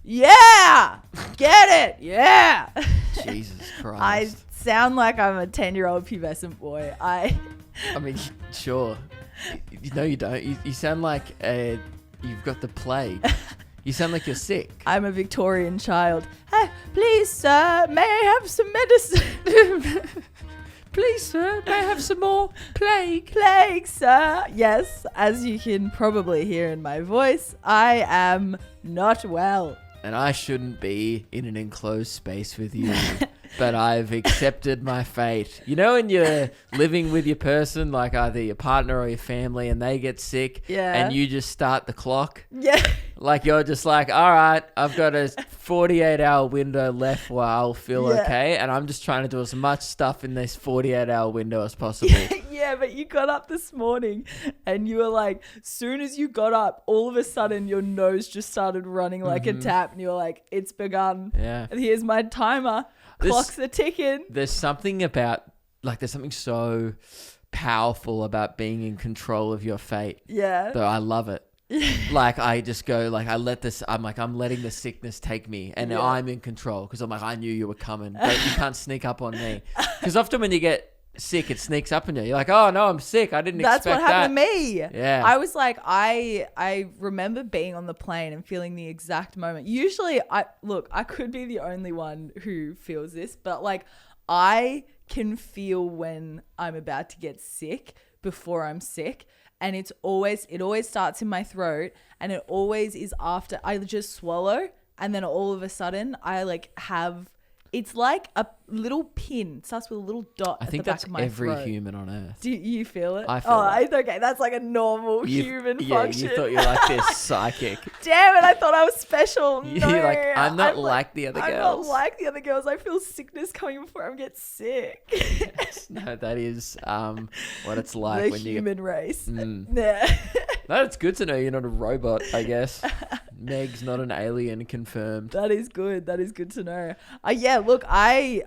Yeah, get it. Yeah. Jesus Christ. I sound like I'm a 10-year-old pubescent boy. I mean, sure. No, you don't. You sound like you've got the plague. You sound like you're sick. I'm a Victorian child. Hey, please, sir, may I have some medicine? Please, sir, may I have some more plague? Plague, sir. Yes, as you can probably hear in my voice, I am not well. And I shouldn't be in an enclosed space with you. But I've accepted my fate. You know when you're living with your person, like either your partner or your family, and they get sick, and you just start the clock? Yeah. Like you're just like, all right, I've got a 48-hour window left where I'll feel okay, and I'm just trying to do as much stuff in this 48-hour window as possible. Yeah, but you got up this morning, and you were like, soon as you got up, all of a sudden your nose just started running like a tap, and you were like, it's begun. Yeah. And here's my timer. Clocks are ticking. There's something so powerful about being in control of your fate. Yeah. Though I love it. Like I just go like I'm letting the sickness take me, and now I'm in control because I'm like, I knew you were coming, but you can't sneak up on me. Because often when you get sick, it sneaks up on you. You're like, oh no, I'm sick. I didn't expect that. That's what happened to me. Yeah. I was like, I remember being on the plane and feeling the exact moment. Usually I could be the only one who feels this, but like I can feel when I'm about to get sick before I'm sick. And it always starts in my throat, and it always is after I just swallow, and then all of a sudden I like have, it's like a little pin. It starts with a little dot. I think at the that's back of my every throat. human on earth. Do you feel it? I feel it. Okay. That's like a normal human function. Yeah, you thought you were like this psychic. Damn it, I thought I was special. No, You're like, I'm not like the other girls. I'm not like the other girls. I feel sickness coming before I get sick. No, that is what it's like the when you human race. Yeah. No, it's good to know you're not a robot, I guess. Meg's not an alien, confirmed. That is good. That is good to know. Yeah, look, I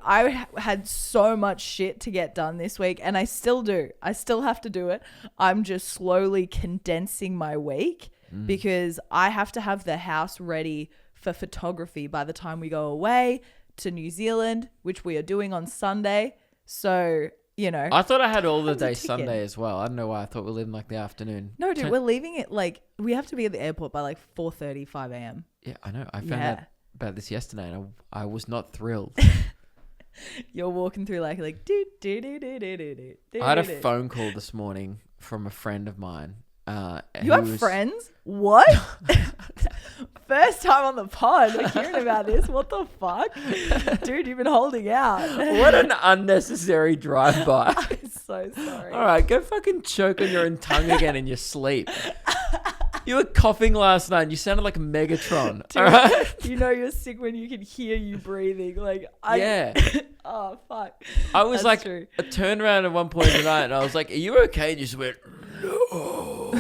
had so much shit to get done this week, and I still do. I still have to do it. I'm just slowly condensing my week because I have to have the house ready for photography by the time we go away to New Zealand, which we are doing on Sunday. So, you know. I thought I had all the day Sunday as well. I don't know why. I thought we were leaving like the afternoon. No, dude, we're leaving it like, we have to be at the airport by like 4:30, 5 a.m. Yeah, I know. I found out about this yesterday, and I was not thrilled. You're walking through like do. I had a phone call this morning from a friend of mine. You have friends? What? First time on the pod. We're hearing about this. What the fuck? Dude, you've been holding out. What an unnecessary drive-by. I'm so sorry. All right, go fucking choke on your own tongue again in your sleep. You were coughing last night and you sounded like Megatron. Dude, all right? You know you're sick when you can hear you breathing. Yeah. Oh, fuck. I was That's like, true. I turned around at one point in the night and I was like, are you okay? And you just went, no.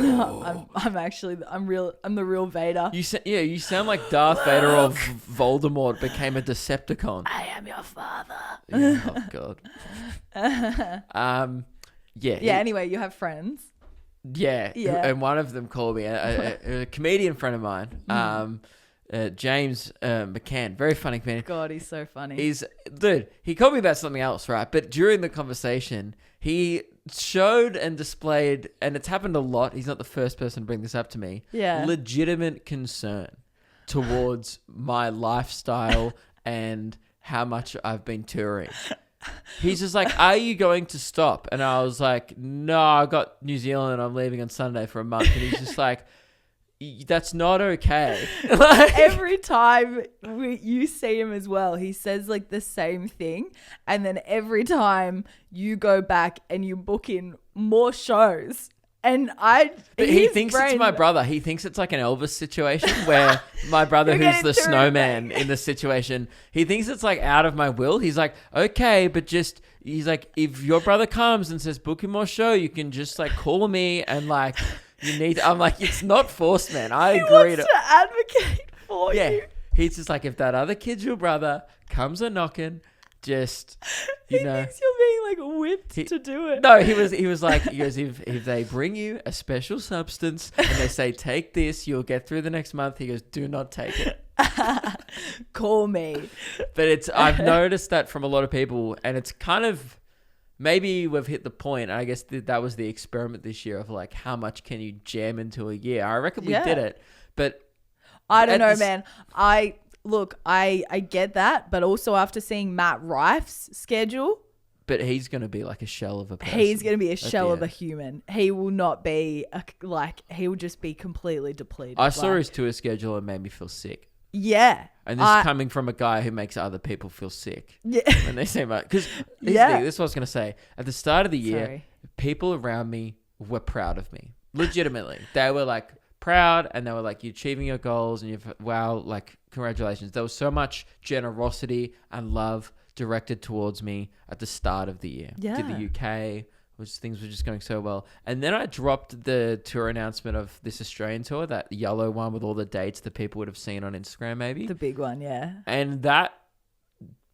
I'm the real Vader. You sound like Darth Vader or Voldemort became a Decepticon. I am your father. Oh, God. Yeah, anyway, you have friends. Yeah. And one of them called me, a comedian friend of mine, James McCann, very funny comedian. God, he's so funny. He called me about something else, right? But during the conversation, he showed and displayed, and it's happened a lot, he's not the first person to bring this up to me, legitimate concern towards my lifestyle and how much I've been touring. He's just like, are you going to stop? And I was like, no, I got New Zealand and I'm leaving on Sunday for a month. And he's just like, that's not okay. Every time you see him as well, he says like the same thing. And then every time you go back and you book in more shows. And he thinks it's my brother. He thinks it's like an Elvis situation where my brother, who's the snowman in the situation, he thinks it's like out of my will. He's like, okay, but he's like, if your brother comes and says, book him more show, you can just like call me and like, I'm like, it's not forced, man. I agree to advocate for you. Yeah. He's just like, if that other kid's your brother comes a knocking, just, he thinks you're being like whipped to do it. No, he was like, if they bring you a special substance and they say, take this, you'll get through the next month. He goes, do not take it. Call me. But I've noticed that from a lot of people, and it's kind of, maybe we've hit the point. I guess that was the experiment this year of like, how much can you jam into a year? I reckon we did it, but I don't know, man. I get that, but also after seeing Matt Rife's schedule. But he's going to be like a shell of a person. He's going to be a shell of a human. He will not be, he will just be completely depleted. I saw his tour schedule and made me feel sick. Yeah. And this is coming from a guy who makes other people feel sick. Yeah. When they say, because this is what I was going to say. At the start of the year, people around me were proud of me. Legitimately. They were like proud, and they were like, you're achieving your goals, and wow, like, congratulations. There was so much generosity and love directed towards me at the start of the year. Yeah. Did the UK, things were just going so well. And then I dropped the tour announcement of this Australian tour, that yellow one with all the dates that people would have seen on Instagram, maybe. The big one, yeah. And that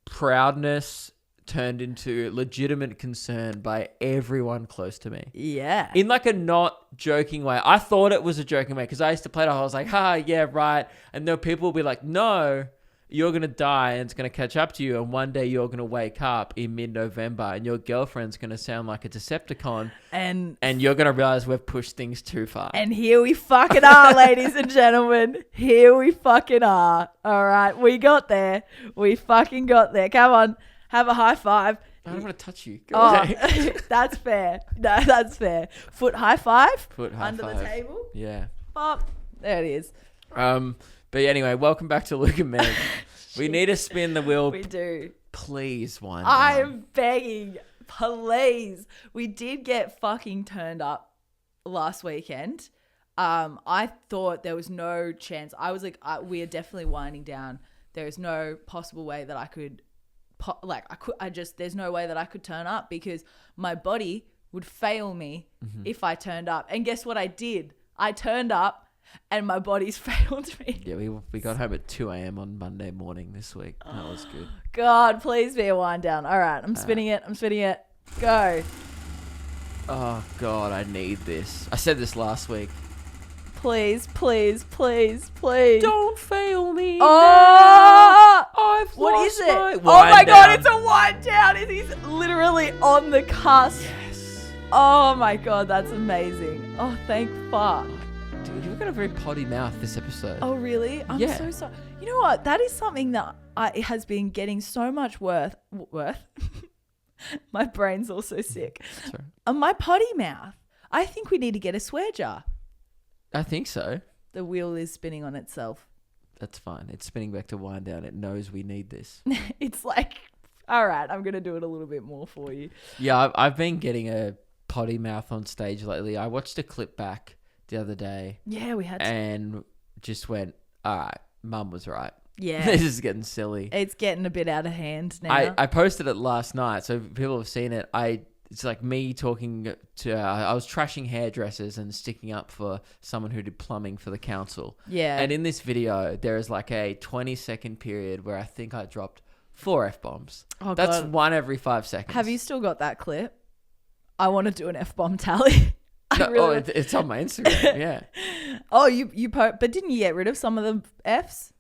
proudness turned into legitimate concern by everyone close to me. Yeah. In like a not joking way. I thought it was a joking way because I used to play it. I was like, yeah, right. And then people will be like, no, you're going to die and it's going to catch up to you. And one day you're going to wake up in mid-November and your girlfriend's going to sound like a Decepticon. And you're going to realize we've pushed things too far. And here we fucking are, ladies and gentlemen. Here we fucking are. All right. We got there. We fucking got there. Come on. Have a high five. I don't want to touch you. That's fair. No, that's fair. Foot high five. Foot high under five. the table. Yeah. Pop. There it is. But anyway, welcome back to Luke and Meg. We need to spin the wheel. We do. Please, one. I'm begging. Please. We did get fucking turned up last weekend. I thought there was no chance. I was like, we are definitely winding down. There is no possible way that I could, there's no way that I could turn up because my body would fail me if I turned up. And guess what I did? I turned up. And my body's failed me. Yeah, we got home at 2 a.m. on Monday morning this week. That was good. God, please be a wind down. All right, I'm spinning it. Go. Oh, God, I need this. I said this last week. Please. Don't fail me. Oh! I've what lost is it? My oh my God, it's a wind down. He's literally on the cusp. Yes. Oh my God, that's amazing. Oh, thank fuck. Dude, you've got a very potty mouth this episode. Oh, really? I'm so sorry. You know what? That is something that it has been getting so much worth. My brain's also sick. Sorry. My potty mouth. I think we need to get a swear jar. I think so. The wheel is spinning on itself. That's fine. It's spinning back to wind down. It knows we need this. It's like, all right, I'm going to do it a little bit more for you. Yeah, I've been getting a potty mouth on stage lately. I watched a clip back the other day. Yeah, we had to. And just went, all right, Mum was right. Yeah. This is getting silly. It's getting a bit out of hand now. I posted it last night, so people have seen it. It's like me talking to, I was trashing hairdressers and sticking up for someone who did plumbing for the council. Yeah. And in this video, there is like a 20-second period where I think I dropped 4 F-bombs. Oh, That's God. one every 5 seconds. Have you still got that clip? I want to do an F-bomb tally. It's on my Instagram, yeah. Oh, you but didn't you get rid of some of the Fs?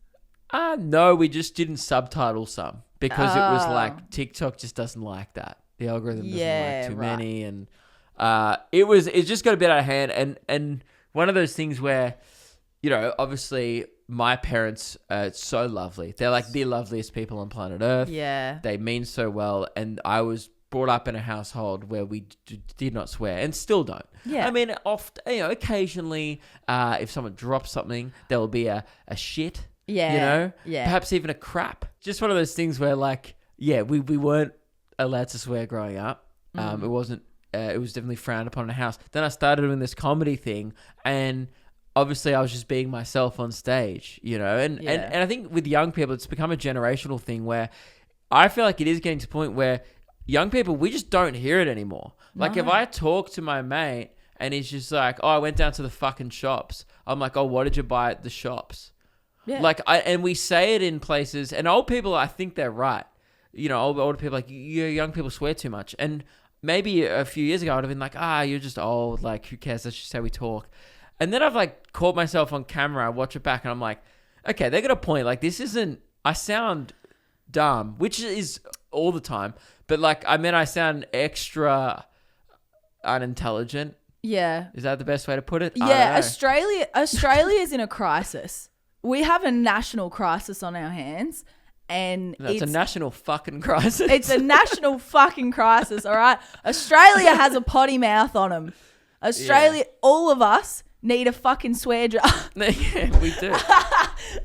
No, we just didn't subtitle some because it was like TikTok just doesn't like that. The algorithm doesn't like too many, and it just got a bit out of hand. And one of those things where, you know, obviously my parents are so lovely. They're like the loveliest people on planet Earth. Yeah, they mean so well, and I was brought up in a household where we did not swear and still don't. Yeah. I mean, occasionally, if someone drops something, there will be a shit. Yeah. You know? Yeah. Perhaps even a crap. Just one of those things where, like, yeah, we weren't allowed to swear growing up. It wasn't, it was definitely frowned upon in the house. Then I started doing this comedy thing, and obviously I was just being myself on stage, you know? And I think with young people, it's become a generational thing where I feel like it is getting to the point where young people, we just don't hear it anymore. Like, if I talk to my mate and he's just like, oh, I went down to the fucking shops. I'm like, oh, what did you buy at the shops? Yeah. Like, and we say it in places, and old people, I think they're right. You know, older people, like, you young people swear too much. And maybe a few years ago, I would have been like, you're just old. Like, who cares? That's just how we talk. And then I've, like, caught myself on camera. I watch it back, and I'm like, okay, they got a point. Like, this isn't... I sound dumb, which is all the time. But, like, I sound extra unintelligent. Yeah. Is that the best way to put it? Yeah, Australia is in a crisis. We have a national crisis on our hands. And it's a national fucking crisis. It's a national fucking crisis, all right? Australia has a potty mouth on them. Australia, all of us need a fucking swear jar. Yeah, we do.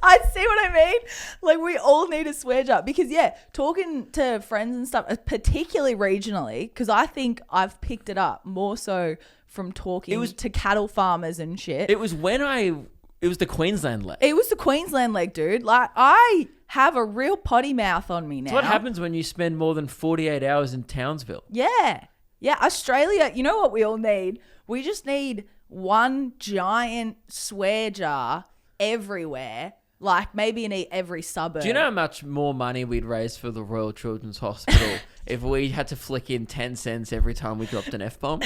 I see what I mean. Like, we all need a swear jar because, talking to friends and stuff, particularly regionally, because I think I've picked it up more so from talking to cattle farmers and shit. It was it was the Queensland leg. It was the Queensland leg, dude. Like, I have a real potty mouth on me now. It's what happens when you spend more than 48 hours in Townsville. Yeah. Yeah, Australia, you know what we all need? We just need one giant swear jar everywhere, like maybe in every suburb. Do you know how much more money we'd raise for the Royal Children's Hospital if we had to flick in 10 cents every time we dropped an F-bomb?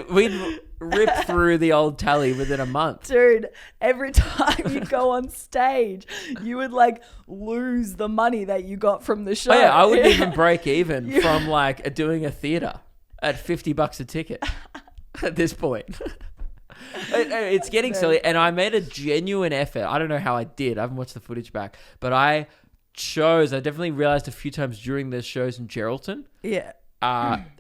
We'd rip through the old tally within a month. Dude, every time you go on stage, you would like lose the money that you got from the show. Oh, yeah, I wouldn't even break even from like doing a theatre at $50 a ticket at this point. It's getting silly. And I made a genuine effort. I don't know how I did. I haven't watched the footage back. But I definitely realised a few times during the shows in Geraldton. Yeah.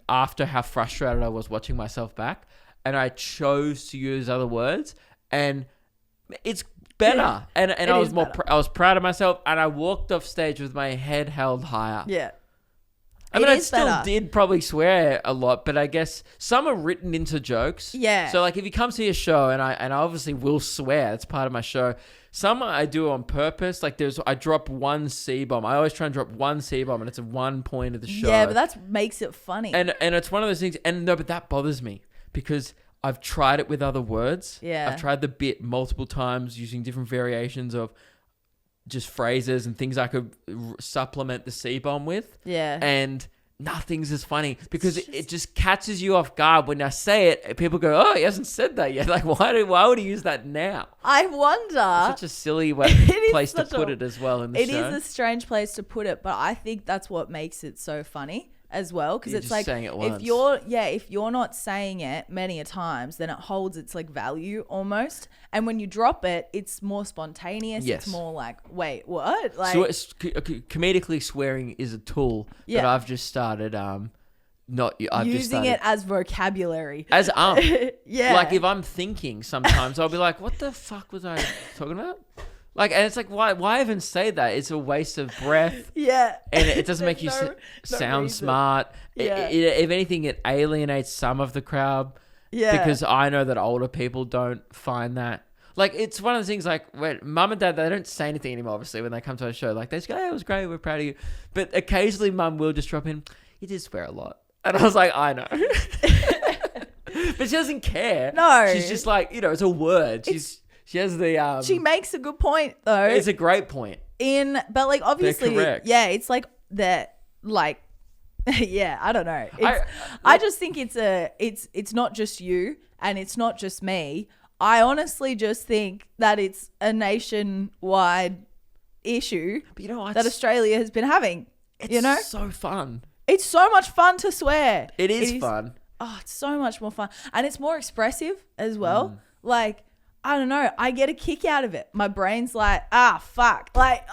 After how frustrated I was watching myself back, and I chose to use other words, and it's better. Yeah, and I was I was proud of myself, and I walked off stage with my head held higher. Yeah. I mean, I still did probably swear a lot, but I guess some are written into jokes. Yeah. So like if you come see a show, and I obviously will swear, it's part of my show. Some I do on purpose. Like I drop one C-bomb. I always try and drop one C-bomb, and it's at one point of the show. Yeah, but that makes it funny. And it's one of those things. And no, but that bothers me because I've tried it with other words. Yeah. I've tried the bit multiple times using different variations of just phrases and things I could supplement the C-bomb with. Yeah. And nothing's as funny because it just catches you off guard when I say it. People go, "Oh, he hasn't said that yet." Like, why would he use that now? I wonder. It's such a silly place to put it as well in the show. It is a strange place to put it, but I think that's what makes it so funny as well, because it's like if you're not saying it many a times, then it holds its like value almost, and when you drop it, it's more spontaneous. Yes. It's more like, wait, what? Like, so comedically swearing is a tool that I've just started using it as vocabulary, as yeah, like if I'm thinking, sometimes I'll be like, what the fuck was I talking about? Like, and it's like, why even say that? It's a waste of breath. Yeah. And it doesn't make you sound smart. Yeah. If anything, it alienates some of the crowd. Yeah. Because I know that older people don't find that. Like, it's one of the things, like, when mum and dad, they don't say anything anymore, obviously, when they come to a show. Like, they just go, "Hey, it was great, we're proud of you." But occasionally, mum will just drop in, "You did swear a lot." And I was like, I know. But she doesn't care. No. She's just like, it's a word. She has the... she makes a good point, though. It's a great point. But, like, obviously... Yeah, it's like that, like... yeah, I don't know. I just think it's not just you and it's not just me. I honestly just think that it's a nationwide issue that Australia has been having. It's so fun. It's so much fun to swear. It is fun. Oh, it's so much more fun. And it's more expressive as well. Like... I don't know. I get a kick out of it. My brain's like, fuck. Like,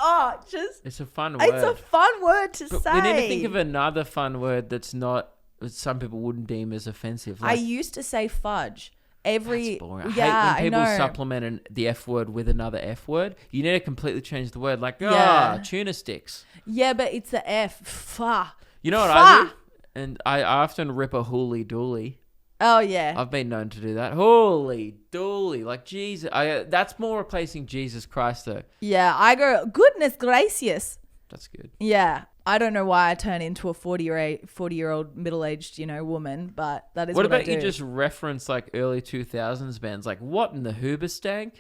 it's a fun word. It's a fun word to say. We need to think of another fun word that's not, some people wouldn't deem as offensive. Like, I used to say fudge. That's boring. I hate when people supplement the F word with another F word. You need to completely change the word. Like, tuna sticks. Yeah, but it's the F. Fuh. You know what I do? And I often rip a hooly dooly. Oh, yeah. I've been known to do that. Holy dooly. Like, Jesus. That's more replacing Jesus Christ, though. Yeah, I go, goodness gracious. That's good. Yeah. I don't know why I turn into a 40-year-old middle-aged, woman, but that is what I do. What about you just reference, like, early 2000s bands? Like, what in the Hoobastank?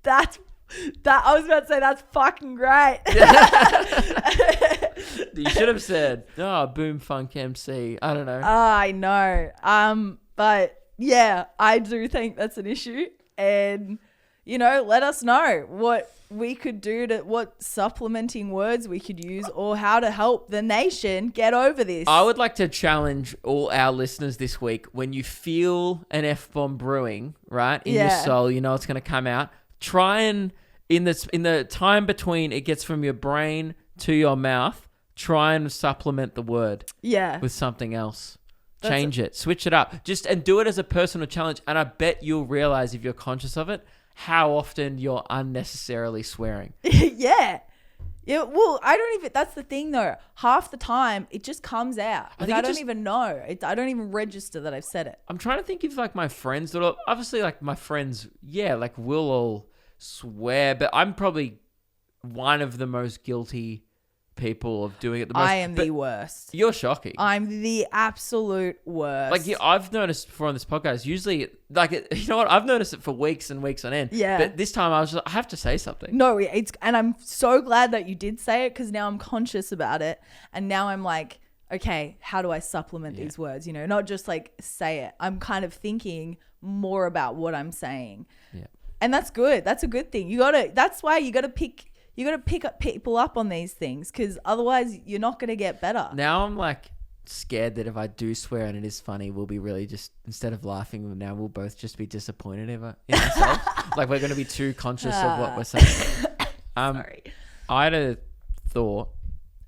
That I was about to say, that's fucking great. You should have said, Boom Funk MC. I don't know. I know. But yeah, I do think that's an issue. And let us know what we could do what supplementing words we could use or how to help the nation get over this. I would like to challenge all our listeners this week, when you feel an F-bomb brewing, right, in your soul, it's going to come out. Try and, in the time between it gets from your brain to your mouth, try and supplement the word with something else. Change it. Switch it up. And do it as a personal challenge. And I bet you'll realize, if you're conscious of it, how often you're unnecessarily swearing. Yeah. Well, that's the thing though. Half the time it just comes out. I don't even know. I don't even register that I've said it. I'm trying to think if my friends, obviously my friends, we'll all swear, but I'm probably one of the most guilty people of doing it the most. I am the worst. You're shocking. I'm the absolute worst. I've noticed before on this podcast, usually, I've noticed it for weeks and weeks on end. Yeah. But this time I have to say something. No, and I'm so glad that you did say it, because now I'm conscious about it. And now I'm like, okay, how do I supplement these words? Not just say it. I'm kind of thinking more about what I'm saying. Yeah. And that's good. That's a good thing. That's why you got to pick up people up on these things, because otherwise you're not going to get better. Now I'm scared that if I do swear and it is funny, we'll be really just, instead of laughing, now we'll both just be disappointed in ourselves. We're going to be too conscious of what we're saying. Sorry. I had a thought.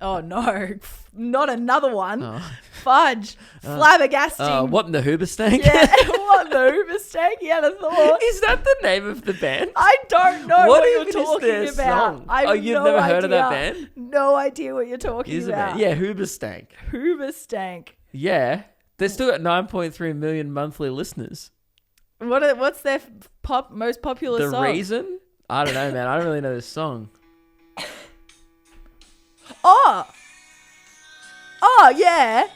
Oh no, not another one. Oh. Fudge. Flabbergasting. What in the Hoobastank? Yeah, what in the Hoobastank? You had a thought. Is that the name of the band? I don't know what you're talking about. You've never heard of that band? No idea what you're talking about. Yeah, Hoobastank. Hoobastank. Yeah. They're still at 9.3 million monthly listeners. What's their most popular song? The Reason? I don't know, man. I don't really know this song. Oh, yeah.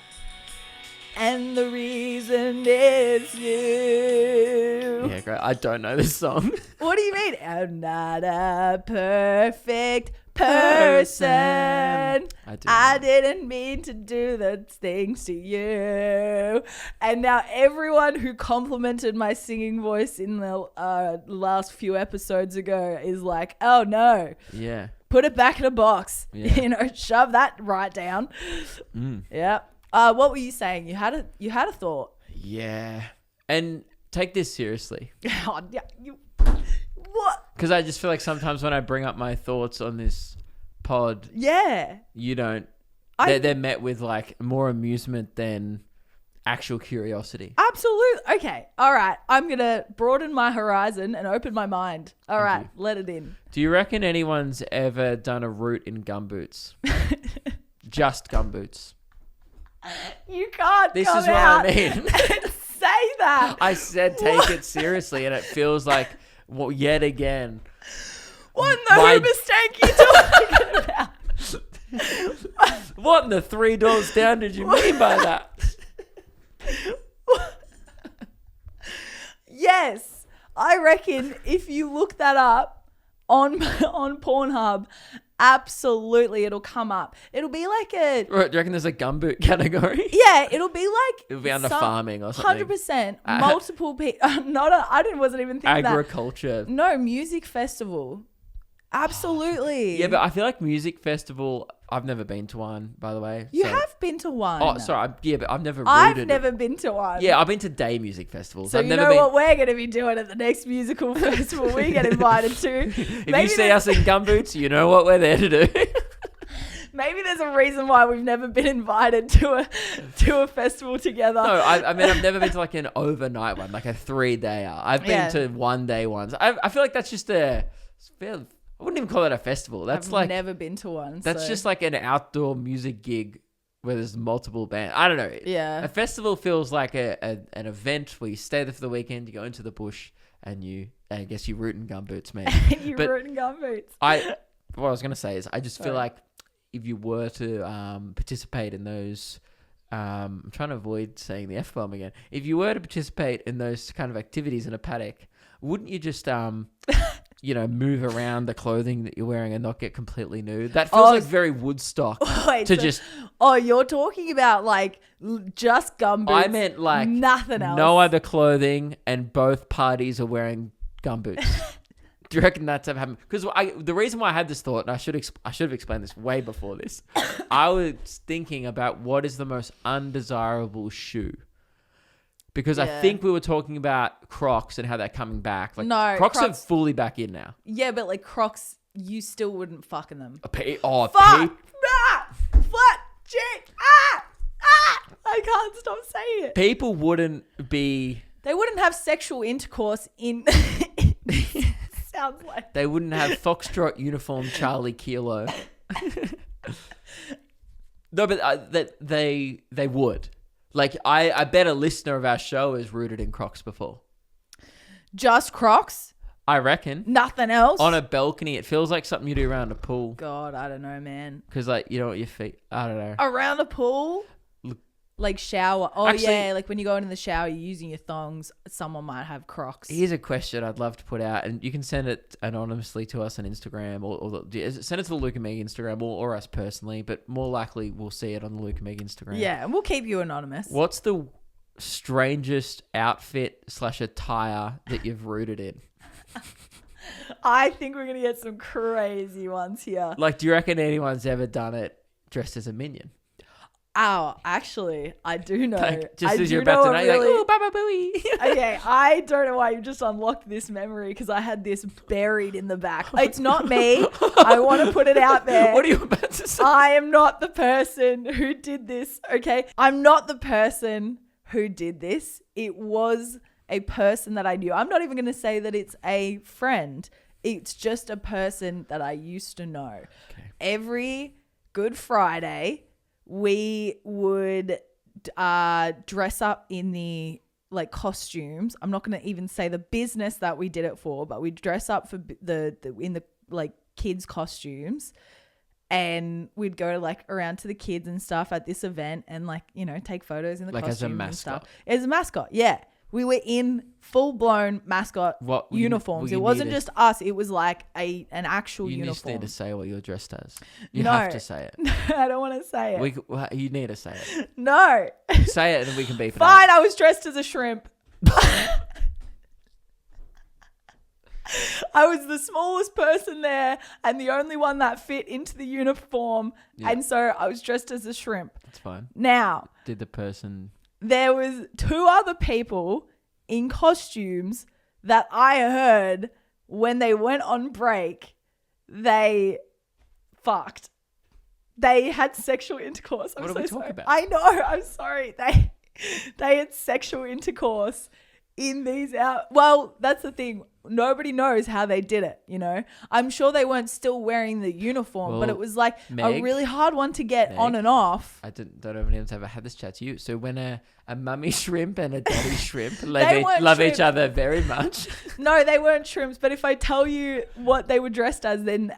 And the reason is you. Yeah, great. I don't know this song. What do you mean? I'm not a perfect person. I didn't mean to do those things to you. And now everyone who complimented my singing voice in the last few episodes ago is like, oh no. Yeah. Put it back in a box. Yeah. Shove that right down. Yeah. What were you saying? You had a thought. Yeah. And take this seriously. Oh, yeah. What? Because I just feel like sometimes when I bring up my thoughts on this pod, you don't. They're met with more amusement than actual curiosity. Absolutely. Okay. All right. I'm going to broaden my horizon and open my mind. All right. Let it in. Do you reckon anyone's ever done a route in gumboots? Just gumboots. You can't This is what I mean. Say that. I said take it seriously, and it feels like, yet again. What in the Hoobastank you talking about? What in the 3 doors down did you mean by that? Yes, I reckon if you look that up on Pornhub, absolutely it'll come up. It'll be like a... Right, do you reckon there's a gumboot category? Yeah, it'll be like... It'll be under farming or something. 100%. Multiple people... I wasn't even thinking agriculture. That. No, music festival. Absolutely. Yeah, but I feel like music festival... I've never been to one, by the way. You have been to one. Oh, sorry. But I've never I've never been to one. Yeah, I've been to day music festivals. So I've you never know what we're going to be doing at the next musical festival we get invited to. If you see us in gumboots, you know what we're there to do. Maybe there's a reason why we've never been invited to a festival together. No, I mean, I've never been to an overnight one, a 3-dayer. I've been to 1-day ones. I feel like that's just I wouldn't even call it a festival. I've never been to one. That's just an outdoor music gig where there's multiple bands. I don't know. Yeah. A festival feels like an event where you stay there for the weekend, you go into the bush, and I guess you root in gumboots, maybe. Root in gumboots. What I was going to say is I just feel like if you were to participate in those... I'm trying to avoid saying the F-bomb again. If you were to participate in those kind of activities in a paddock, wouldn't you just... move around the clothing that you're wearing and not get completely nude. That feels very Woodstock. You're talking about just gumboots. I meant nothing else. No other clothing, and both parties are wearing gumboots. Do you reckon that's ever happened? Because the reason why I had this thought, and I should have explained this way before this, I was thinking about what is the most undesirable shoe. Because I think we were talking about Crocs and how they're coming back. Like, no, Crocs are fully back in now. Yeah, but like Crocs, you still wouldn't fuck in them. Fuck! Flat! Shit! I can't stop saying it. People wouldn't be... They wouldn't have sexual intercourse in... Sounds like... They wouldn't have Foxtrot uniform Charlie Kilo. No, but they would. Like, I bet a listener of our show has rooted in Crocs before. Just Crocs? I reckon. Nothing else? On a balcony. It feels like something you do around a pool. God, I don't know, man. Because, like, you don't want your feet... I don't know. Around a pool? Like shower. Oh, actually, yeah. Like when you go into the shower, you're using your thongs. Someone might have Crocs. Here's a question I'd love to put out. And you can send it anonymously to us on Instagram. Send it to the Luke and Meg Instagram or us personally. But more likely, we'll see it on the Luke and Meg Instagram. Yeah, and we'll keep you anonymous. What's the strangest outfit / attire that you've rooted in? I think we're going to get some crazy ones here. Like, do you reckon anyone's ever done it dressed as a minion? Oh, actually, I do know. Like, just as you're about to know, you're like, ooh, Baba Booey. Okay, I don't know why you just unlocked this memory because I had this buried in the back. It's not me. I want to put it out there. What are you about to say? I am not the person who did this, okay? I'm not the person who did this. It was a person that I knew. I'm not even going to say that it's a friend. It's just a person that I used to know. Okay. Every Good Friday... we would dress up in the like costumes. I'm not going to even say the business that we did it for, but we'd dress up for in the like kids costumes, and we'd go like around to the kids and stuff at this event and like, you know, take photos in the costumes as a mascot. And stuff. As a mascot, yeah. We were in full-blown mascot uniforms. It wasn't just us. It was like an actual uniform. You just need to say what you're dressed as. You have to say it. No, I don't want to say it. You need to say it. No. Say it and we can beep it Fine, out. I was dressed as a shrimp. I was the smallest person there and the only one that fit into the uniform. Yeah. And so I was dressed as a shrimp. That's fine. Now. Did the person... There was 2 other people in costumes that I heard when they went on break, they fucked. They had sexual intercourse. What are we talking about? I know. I'm sorry. They had sexual intercourse in these out. Well, that's the thing. Nobody knows how they did it, you know. I'm sure they weren't still wearing the uniform, but it was like a really hard one to get on and off. I don't know if anyone's ever had this chat to you. So when a mummy shrimp and a daddy shrimp love each other very much. No, they weren't shrimps. But if I tell you what they were dressed as, then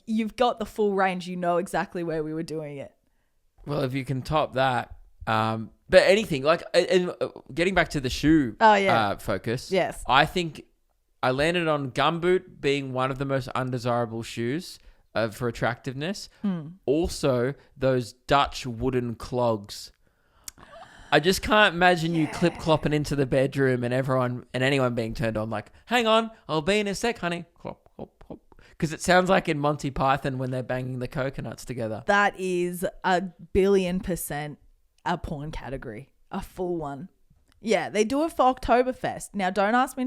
you've got the full range. You know exactly where we were doing it. Well, if you can top that. But anything like getting back to the shoe focus. Yes. I think I landed on gumboot being one of the most undesirable shoes for attractiveness. Also, those Dutch wooden clogs. I just can't imagine you clip-clopping into the bedroom and anyone being turned on like, hang on, I'll be in a sec, honey. Clop, clop, clop. Because it sounds like in Monty Python when they're banging the coconuts together. That is 1,000,000,000% a porn category. A full one. Yeah, they do it for Oktoberfest. Now, don't ask me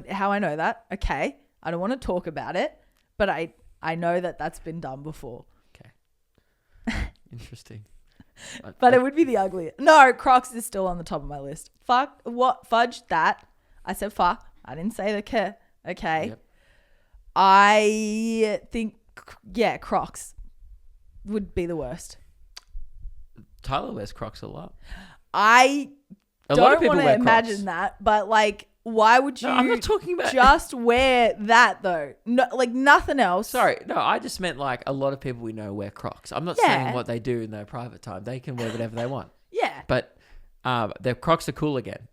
how I know that. Okay, I don't want to talk about it, but I know that that's been done before. Okay. Interesting. But it would be the ugliest. No, Crocs is still on the top of my list. Fudge that. I said fuck. I didn't say the k. Okay. Yep. I think, Crocs would be the worst. Tyler wears Crocs a lot. I don't want to imagine that, but like, why would you? No, I'm not talking about just wear that though. No, like nothing else. Sorry, no, I just meant like a lot of people we know wear Crocs. I'm not saying what they do in their private time. They can wear whatever they want. Yeah, but their Crocs are cool again,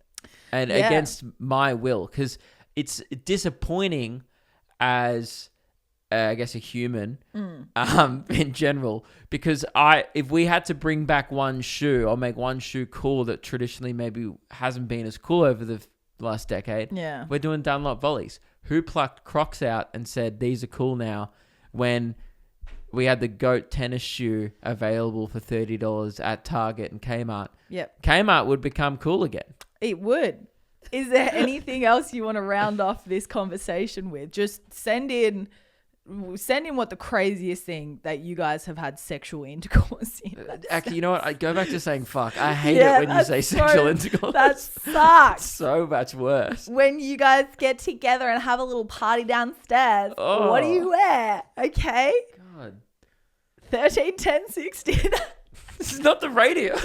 and against my will, because it's disappointing as I guess a human in general, because if we had to bring back one shoe or make one shoe cool that traditionally maybe hasn't been as cool over the last decade, we're doing Dunlop volleys. who plucked Crocs out and said, these are cool now, when we had the goat tennis shoe available for $30 at Target and Kmart. Yep. Kmart would become cool again. It would. Is there anything else you want to round off this conversation with? Just send in what the craziest thing that you guys have had sexual intercourse in. Actually, you know what? I go back to saying fuck. I hate it when you say sexual intercourse. That sucks. So much worse. When you guys get together and have a little party downstairs, what do you wear? Okay? God. 13, 10, 16. This is not the radio.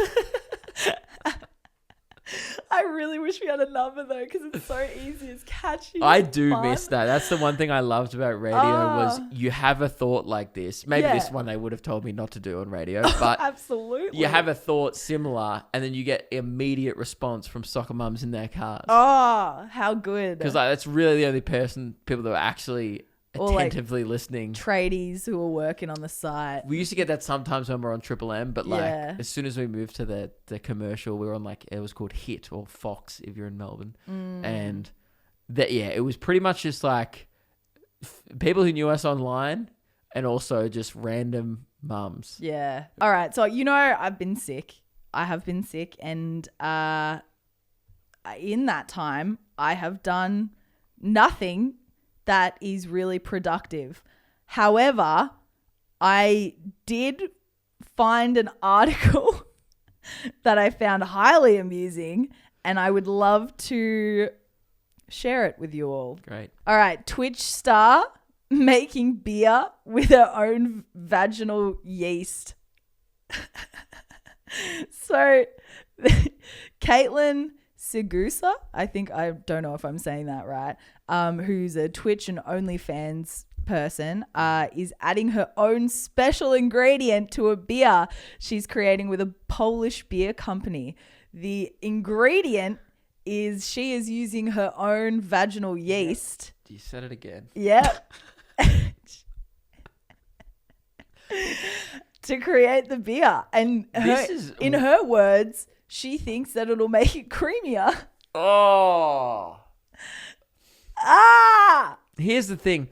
I really wish we had a number though, because it's so easy. It's catchy. I do miss that. That's the one thing I loved about radio was you have a thought like this. Maybe this one they would have told me not to do on radio, but absolutely, you have a thought similar, and then you get immediate response from soccer mums in their cars. Oh, how good! Because that's really the only people that are actually attentively listening. Tradies who are working on the site. We used to get that sometimes when we're on Triple M, but as soon as we moved to the commercial, we were on it was called Hit or Fox if you're in Melbourne. And it was pretty much just people who knew us online and also just random mums. Yeah. All right. So, I've been sick. I have been sick. And in that time, I have done nothing that is really productive. However, I did find an article that I found highly amusing, and I would love to share it with you all. Great. All right. Twitch star making beer with her own vaginal yeast. So, Caitlin Segusa, I don't know if I'm saying that right, who's a Twitch and OnlyFans person, is adding her own special ingredient to a beer she's creating with a Polish beer company. The ingredient is she is using her own vaginal yeast. You said it again. Yep. To create the beer. And in her words, she thinks that it'll make it creamier. Oh. Here's the thing.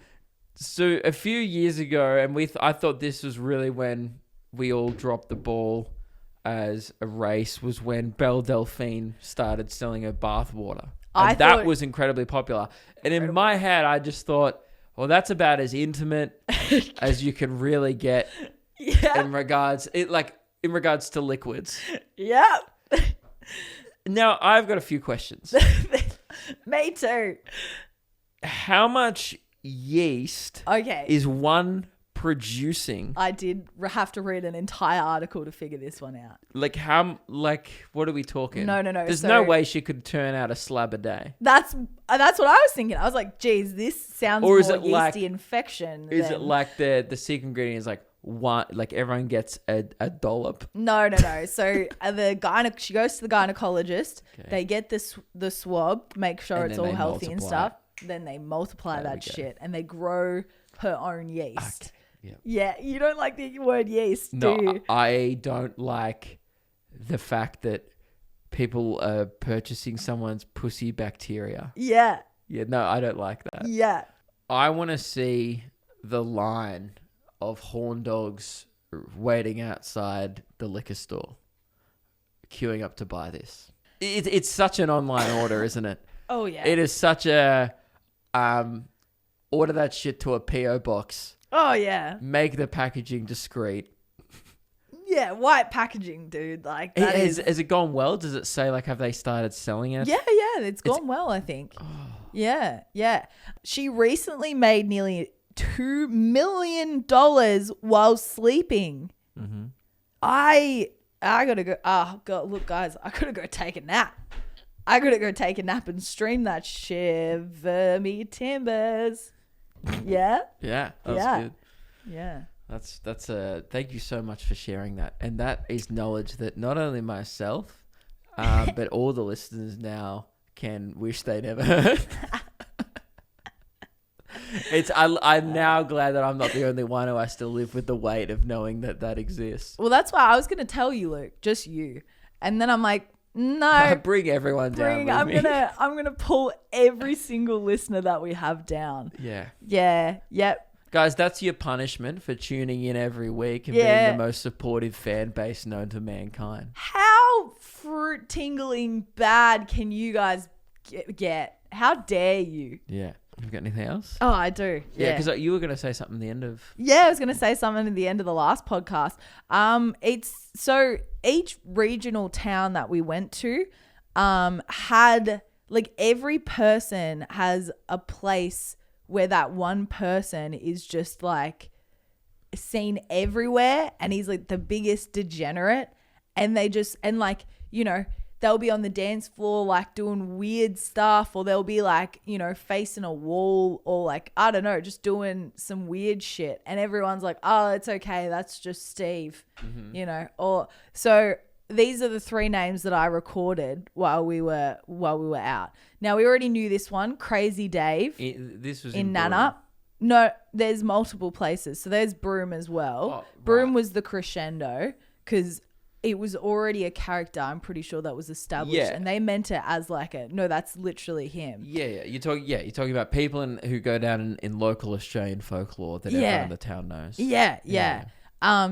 So a few years ago, and I thought this was really when we all dropped the ball as a race, was when Belle Delphine started selling her bath water. And that was incredibly popular. And in my head, I just thought, well, that's about as intimate as you can really get in regards to liquids. Yeah. Now, I've got a few questions. Me too. How much yeast is one producing? I did have to read an entire article to figure this one out. What are we talking? No. There's no way she could turn out a slab a day. That's what I was thinking. I was like, geez, this sounds more yeasty infection. Is it like the secret ingredient is one, everyone gets a dollop? No. So she goes to the gynecologist. Okay. They get the swab, make sure it's all healthy and stuff. Then they multiply that shit and they grow her own yeast. Okay. Yep. Yeah, you don't like the word yeast, do you? I don't like the fact that people are purchasing someone's pussy bacteria. Yeah. Yeah, no, I don't like that. Yeah. I want to see the line of horn dogs waiting outside the liquor store, queuing up to buy this. It's such an online order, isn't it? Oh, yeah. It is such a... order that shit to a P.O. box. Oh, yeah. Make the packaging discreet. Yeah, white packaging, dude. Has it gone well? Does it say, have they started selling it? Yeah, it's gone well, I think. Oh. Yeah. She recently made nearly $2 million while sleeping. Mm-hmm. I gotta go. Oh, God, look, guys, I gotta go take a nap. I gotta go take a nap and stream that Shiver Me Timbers. Yeah? Yeah, that was good. Yeah. That's thank you so much for sharing that. And that is knowledge that not only myself, but all the listeners now can wish they never heard. I'm now glad that I'm not the only one who has to live with the weight of knowing that exists. Well, that's why I was going to tell you, Luke, just you. And then I'm like, No. Bring everyone down with me. I'm gonna pull every single listener that we have down. Yeah. Yeah. Yep. Guys, that's your punishment for tuning in every week and being the most supportive fan base known to mankind. How fruit tingling bad can you guys get? How dare you? Yeah. You got anything else? Oh, I do. Yeah, because you were going to say something at the end of... Yeah, I was going to say something at the end of the last podcast. It's so each regional town that we went to had, like, every person has a place where that one person is just, like, seen everywhere and he's, like, the biggest degenerate. And they just, and, like, you know, they'll be on the dance floor, like, doing weird stuff, or they'll be, like, you know, facing a wall, or, like, I don't know, just doing some weird shit. And everyone's like, oh, it's okay. That's just Steve, you know. Or so these are the three names that I recorded while we were out. Now, we already knew this one, Crazy Dave. This was in Nana. No, there's multiple places. So there's Broome as well. Oh, Broome was the crescendo because it was already a character, I'm pretty sure, that was established. Yeah. And they meant it as like that's literally him. Yeah. You're talking about people who go down in local Australian folklore that everyone in the town knows. Yeah.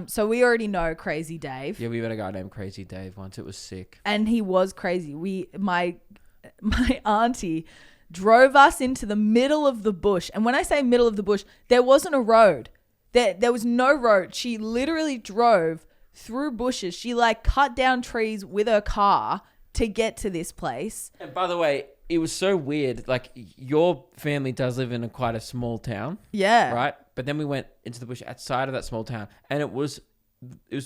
So we already know Crazy Dave. Yeah, we met a guy named Crazy Dave once. It was sick. And he was crazy. My auntie drove us into the middle of the bush. And when I say middle of the bush, there wasn't a road. There was no road. She literally drove through bushes. She like cut down trees with her car to get to this place. And by the way, it was so weird. Like, your family does live in quite a small town. Yeah. Right? But then we went into the bush outside of that small town, and it was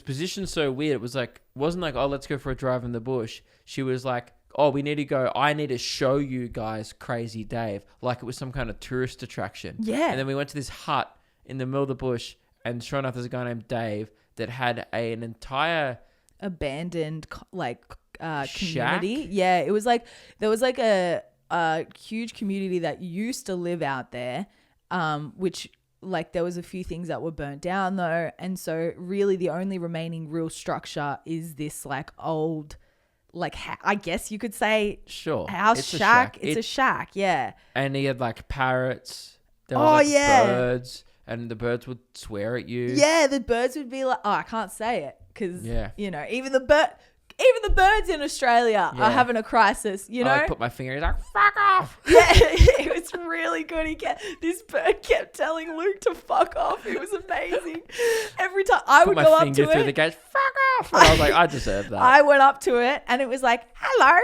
positioned so weird. It wasn't like, oh, let's go for a drive in the bush. She was like, oh, we need to go. I need to show you guys Crazy Dave. Like it was some kind of tourist attraction. Yeah. And then we went to this hut in the middle of the bush, and sure enough, there's a guy named Dave that had an entire abandoned shack? community. Yeah, it was like there was like a huge community that used to live out there, which like there was a few things that were burnt down though, and so really the only remaining real structure is this like old, like I guess you could say, house shack. It's a shack, yeah. And he had like parrots. There was birds. And the birds would swear at you. Yeah, the birds would be like, oh, I can't say it because, you know, even the birds in Australia are having a crisis, you know? I put my finger, he's like, fuck off. Yeah, it was really good. This bird kept telling Luke to fuck off. It was amazing. Every time I would go up to it. Put my finger through the gate, fuck off. And I was like, I deserve that. I went up to it and it was like, hello.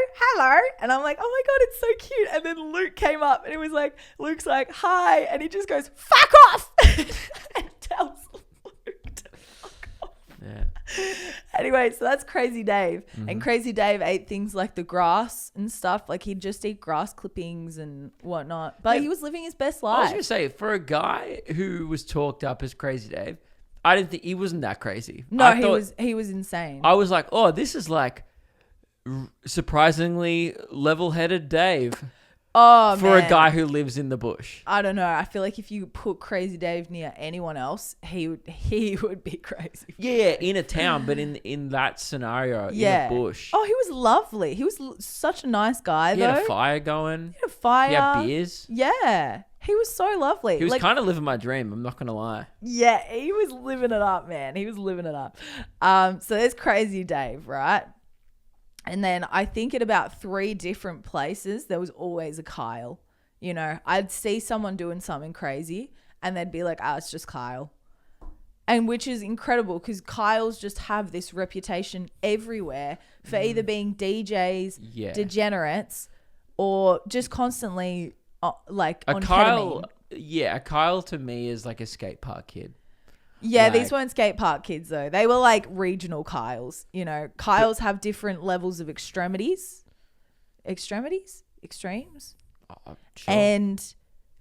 And I'm like, oh my God, it's so cute. And then Luke came up and it was like, Luke's like, hi. And he just goes, fuck off. And tells Luke to fuck off. Yeah. Anyway, so that's Crazy Dave. Mm-hmm. And Crazy Dave ate things like the grass and stuff. Like he'd just eat grass clippings and whatnot. But he was living his best life. I was going to say, for a guy who was talked up as Crazy Dave, I didn't think he wasn't that crazy. No, he was insane. I was like, oh, this is like surprisingly level-headed Dave. Oh, for a guy who lives in the bush. I don't know. I feel like if you put Crazy Dave near anyone else, he would be crazy. Yeah, in a town, but in that scenario, in a bush. Oh, he was lovely. He was such a nice guy, He had a fire going. He had a fire. He had beers. Yeah. He was so lovely. He was kind of living my dream. I'm not going to lie. Yeah, he was living it up, man. He was living it up. So there's Crazy Dave, right? And then I think at about 3 different places, there was always a Kyle. You know, I'd see someone doing something crazy and they'd be like, it's just Kyle. And which is incredible because Kyles just have this reputation everywhere for either being DJs, degenerates, or just constantly on ketamine. Yeah, a Kyle to me is like a skate park kid. Yeah, these weren't skate park kids though. They were like regional Kyles. You know, Kyles have different levels of extremes. Sure. And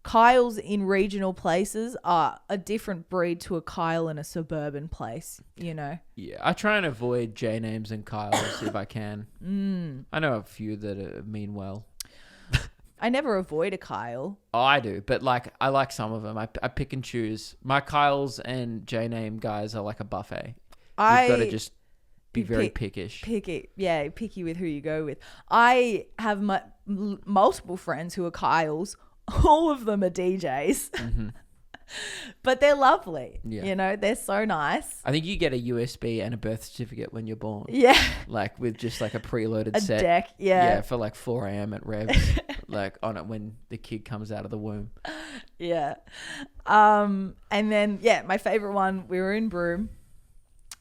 Kyles in regional places are a different breed to a Kyle in a suburban place, you know? Yeah, I try and avoid J names and Kyles if I can. I know a few that mean well. I never avoid a Kyle. Oh, I do, but like I like some of them. I pick and choose. My Kyles and J name guys are like a buffet. You've got to just be very pickish. Picky with who you go with. I have multiple friends who are Kyles. All of them are DJs. Mm-hmm. But they're lovely. Yeah. You know, they're so nice. I think you get a USB and a birth certificate when you're born. Yeah. Like with just like a preloaded set. A deck, yeah. Yeah, for like 4 a.m. at Revs. Like on it when the kid comes out of the womb. Yeah. And then, my favorite one, we were in Broome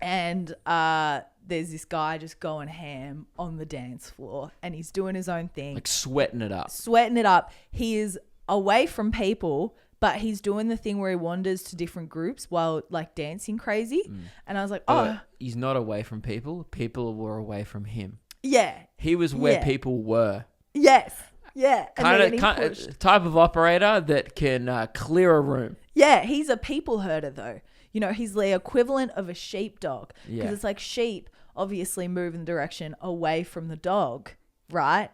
and there's this guy just going ham on the dance floor and he's doing his own thing. Like sweating it up. He is away from people, but he's doing the thing where he wanders to different groups while like dancing crazy. And I was like, he's not away from people. People were away from him. Yeah. He was where people were. Yes. Yeah. Kind of type of operator that can clear a room. Yeah. He's a people herder though. You know, he's the equivalent of a sheepdog. Because it's like sheep obviously move in the direction away from the dog, right?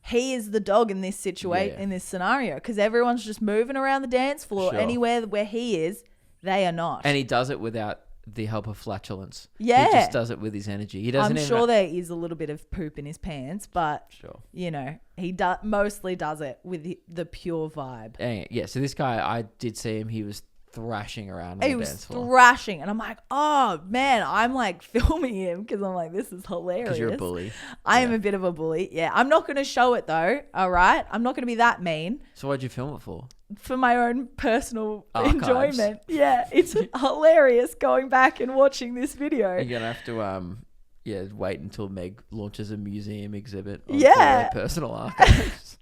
He is the dog in this situation, in this scenario, because everyone's just moving around the dance floor. Sure. Anywhere where he is, they are not. And he does it without the help of flatulence. Yeah. He just does it with his energy. He doesn't. I'm sure there is a little bit of poop in his pants, but you know, he mostly does it with the pure vibe. Yeah. So this guy, I did see him. He was thrashing around on the dance floor. He was thrashing, and I'm like, oh man, I'm like filming him because I'm like, this is hilarious. Because you're a bully. I am a bit of a bully. Yeah, I'm not going to show it though. All right, I'm not going to be that mean. So what'd you film it for? For my own personal enjoyment. Yeah, it's hilarious going back and watching this video. You're gonna have to wait until Meg launches a museum exhibit on her personal archives.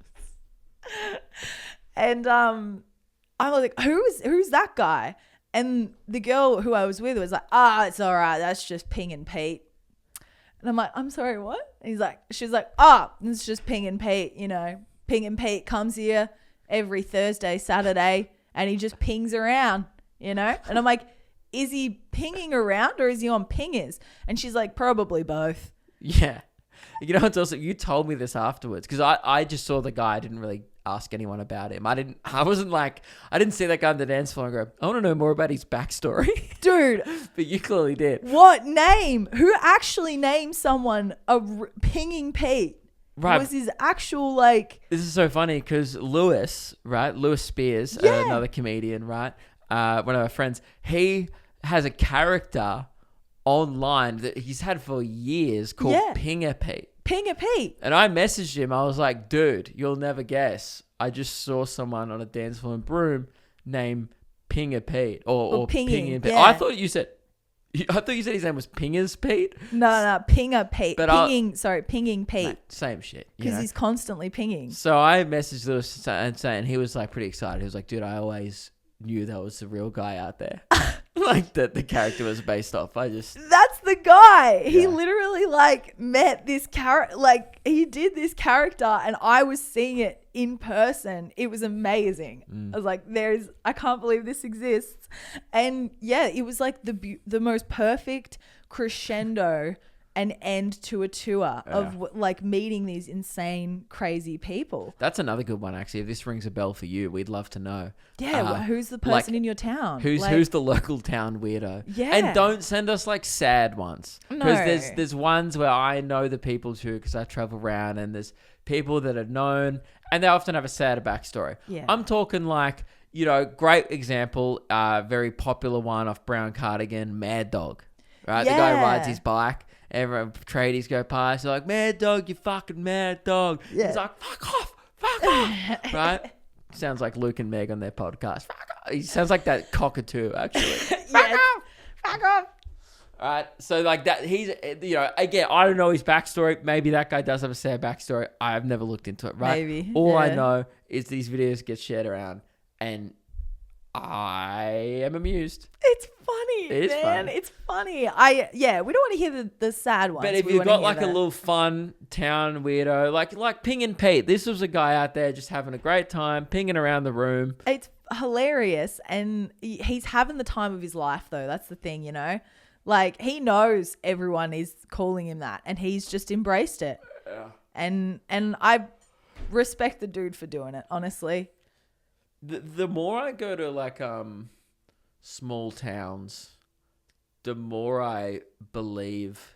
And I was like, who's that guy? And the girl who I was with was like, it's all right. That's just Ping and Pete. And I'm like, I'm sorry, what? And she's like, it's just Ping and Pete. You know, Ping and Pete comes here every Thursday, Saturday, and he just pings around, you know? And I'm like, is he pinging around or is he on pingers? And she's like, probably both. Yeah. You know what's awesome? You told me this afterwards because I just saw the guy. I didn't really ask anyone about him. I didn't see that guy on the dance floor and go, I want to know more about his backstory. Dude. But you clearly did. What name? Who actually named someone a Pinging Pete? Right. It was his actual like... This is so funny because Lewis Spears, another comedian, right? One of our friends, he has a character online that he's had for years called Pinger Pete. Pinger Pete. And I messaged him. I was like, dude, you'll never guess. I just saw someone on a dance floor in Broome named Pinger Pete or Pinging Pete. Yeah. I thought you said his name was Pingers Pete. No, Pinger Pete. But Pinging Pete. Mate, same shit. Because he's constantly pinging. So I messaged Lewis and saying he was like pretty excited. He was like, dude, I always knew that was the real guy out there. Like that the character was based off. That's the guy. Yeah. He literally like met this character, like he did this character and I was seeing it in person. It was amazing. I was like, I can't believe this exists. And yeah, it was like the most perfect crescendo an end to a tour of like meeting these insane, crazy people. That's another good one, actually. If this rings a bell for you, we'd love to know. Yeah, who's the person in your town? Who's the local town weirdo? Yeah. And don't send us like sad ones. Because there's ones where I know the people too because I travel around and there's people that are known and they often have a sad backstory. Yeah. I'm talking like, you know, great example, very popular one off Brown Cardigan, Mad Dog. Right? Yeah. The guy rides his bike. Everyone, tradies go past. They're like, mad dog, you fucking mad dog. Yeah. He's like, fuck off. Right? Sounds like Luke and Meg on their podcast. Fuck off. He sounds like that cockatoo, actually. Fuck off. All right. So, like that, he's, you know, again, I don't know his backstory. Maybe that guy does have a sad backstory. I have never looked into it, right? Maybe. All I know is these videos get shared around and I am amused. It's funny, man. It's funny. We don't want to hear the sad ones. But if you've got like a little fun town weirdo, like Ping and Pete, this was a guy out there just having a great time, pinging around the room. It's hilarious. And he's having the time of his life though. That's the thing, you know? Like he knows everyone is calling him that and he's just embraced it. Yeah. And I respect the dude for doing it, honestly. The more I go to like small towns, the more I believe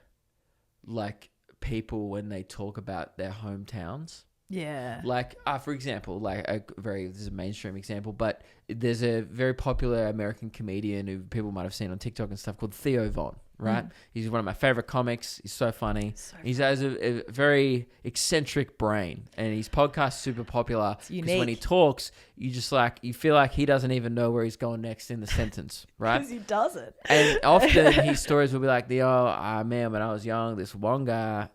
like people when they talk about their hometowns. Yeah. Like, for example, this is a mainstream example, but there's a very popular American comedian who people might have seen on TikTok and stuff called Theo Von, right? He's one of my favorite comics. He's so funny. He has a very eccentric brain, and his podcast's super popular because when he talks, you feel like he doesn't even know where he's going next in the sentence, right? Because he doesn't. And often his stories will be like, man, when I was young, this one guy,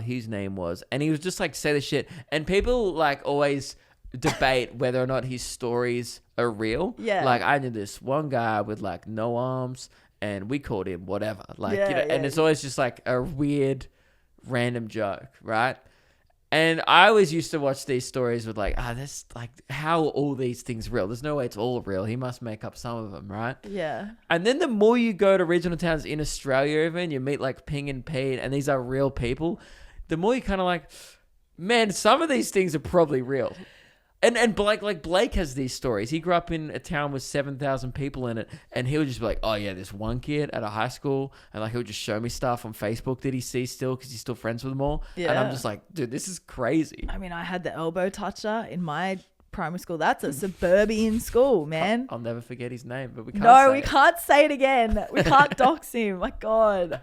his name was, and he was just like say the shit, and people like always debate whether or not his stories are real. Yeah. Like, I knew this one guy with like no arms, and we called him whatever. Like, and it's always just like a weird, random joke, right? And I always used to watch these stories with like, that's like, how are all these things real? There's no way it's all real. He must make up some of them, right? Yeah. And then the more you go to regional towns in Australia, even you meet like Ping and Pete, and these are real people, the more you kind of like, man, some of these things are probably real. And Blake has these stories. He grew up in a town with 7,000 people in it, and he would just be like, oh yeah, this one kid at a high school, and like he would just show me stuff on Facebook that he sees still because he's still friends with them all. Yeah. And I'm just like, dude, this is crazy. I mean, I had the elbow toucher in my primary school. That's a suburban school, man. I'll never forget his name, but we can't can't say it again. We can't dox him. My God.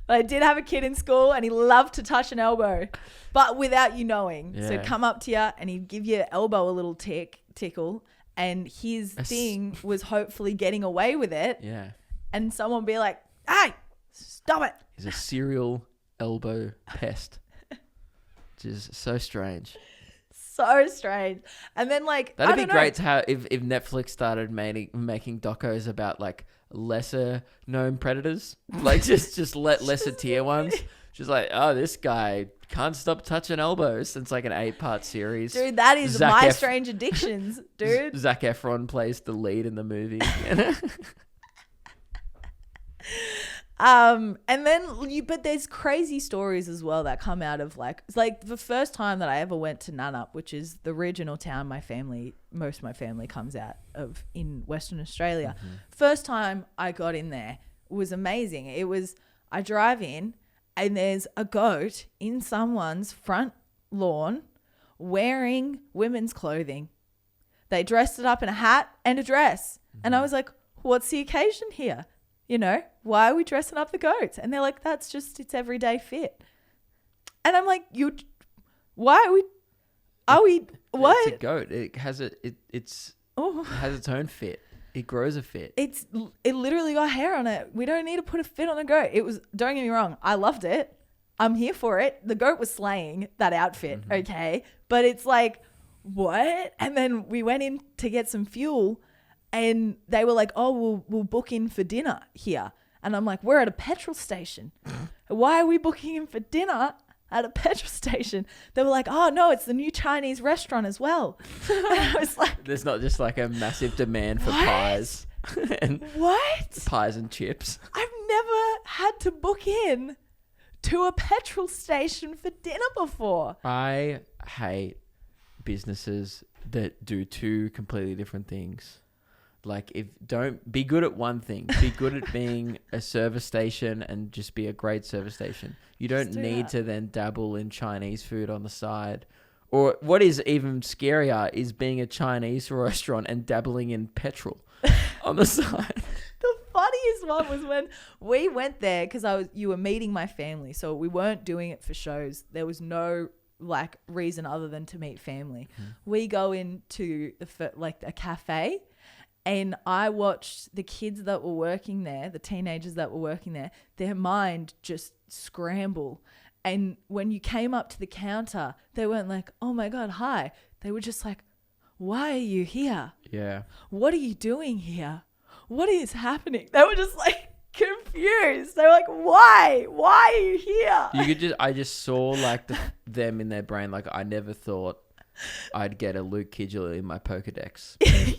But I did have a kid in school, and he loved to touch an elbow, but without you knowing. Yeah. So he'd come up to you and he'd give your elbow a little tickle, and his thing was hopefully getting away with it. Yeah. And someone be like, hey, stop it. He's a serial elbow pest. Which is so strange. So strange. And then like, that'd be great to have if Netflix started making docos about like lesser known predators, like just let lesser tier ones. Just like, oh, this guy can't stop touching elbows. It's like an 8-part series. Dude, that is Strange Addictions, dude. Zac Efron plays the lead in the movie. And then but there's crazy stories as well that come out of like, it's like the first time that I ever went to Nannup, which is the regional town most of my family comes out of in Western Australia. Mm-hmm. First time I got in there was amazing. I drive in and there's a goat in someone's front lawn wearing women's clothing. They dressed it up in a hat and a dress. Mm-hmm. And I was like, what's the occasion here? You know, why are we dressing up the goats? And they're like, that's just its everyday fit. And I'm like, what? It's a goat. It has it has its own fit. It grows a fit. It literally got hair on it. We don't need to put a fit on a goat. Don't get me wrong, I loved it. I'm here for it. The goat was slaying that outfit, mm-hmm. Okay? But it's like, what? And then we went in to get some fuel, and they were like, oh, we'll book in for dinner here. And I'm like, we're at a petrol station. Why are we booking in for dinner at a petrol station? They were like, oh, no, it's the new Chinese restaurant as well. And I was like, there's not just like a massive demand for pies. And what? Pies and chips. I've never had to book in to a petrol station for dinner before. I hate businesses that do two completely different things. Like, don't be good at one thing. Be good at being a service station and just be a great service station. You don't need to then dabble in Chinese food on the side. Or what is even scarier is being a Chinese restaurant and dabbling in petrol on the side. The funniest one was when we went there because you were meeting my family. So we weren't doing it for shows. There was no like reason other than to meet family. We go into a cafe. And I watched the kids that were working there, the teenagers that were working there, their mind just scramble. And when you came up to the counter, they weren't like, oh my God, hi. They were just like, why are you here? Yeah. What are you doing here? What is happening? They were just like confused. They were like, why? Why are you here? I just saw like them in their brain. Like, I never thought I'd get a Luke Kidgel in my Pokedex. Yeah.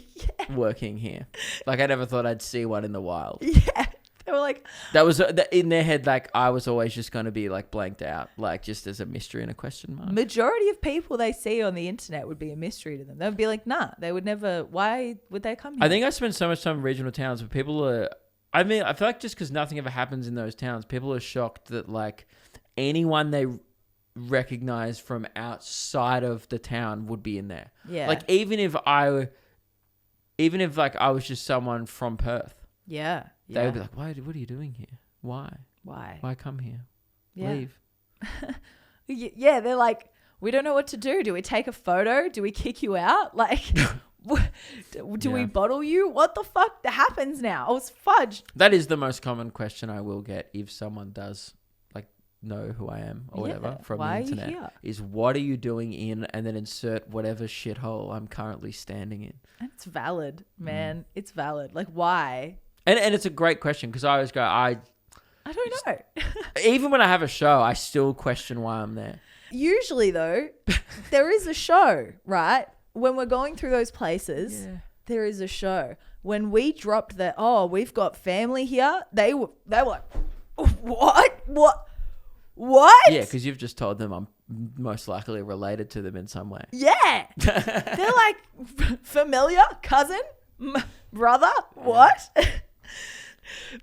Working here. Like, I never thought I'd see one in the wild. Yeah. They were like... That was in their head, like, I was always just going to be, like, blanked out. Like, just as a mystery and a question mark. Majority of people they see on the internet would be a mystery to them. They would be like, nah, they would never... Why would they come here? I think I spend so much time in regional towns where people are I mean, I feel like just because nothing ever happens in those towns, people are shocked that like anyone they recognize from outside of the town would be in there. Yeah. Like even if like I was just someone from Perth, Yeah. they would be like, "Why? What are you doing here? Why? Why? Why come here? Yeah. Leave." Yeah, they're like, we don't know what to do. Do we take a photo? Do we kick you out? Like, do we bottle you? What the fuck happens now? Oh, it's fudge. That is the most common question I will get if someone does like know who I am or whatever from the internet. Are you here? Is what are you doing in, and then insert whatever shithole I'm currently standing in. And it's valid, man. It's valid. Like, why? And it's a great question because I always go, I don't know. even when I have a show, I still question why I'm there. Usually, though, there is a show, right? When we're going through those places, there is a show. When we dropped that, we've got family here, they were like, what? Yeah, because you've just told them I'm most likely related to them in some way. Yeah. They're like, familiar, cousin, brother, what?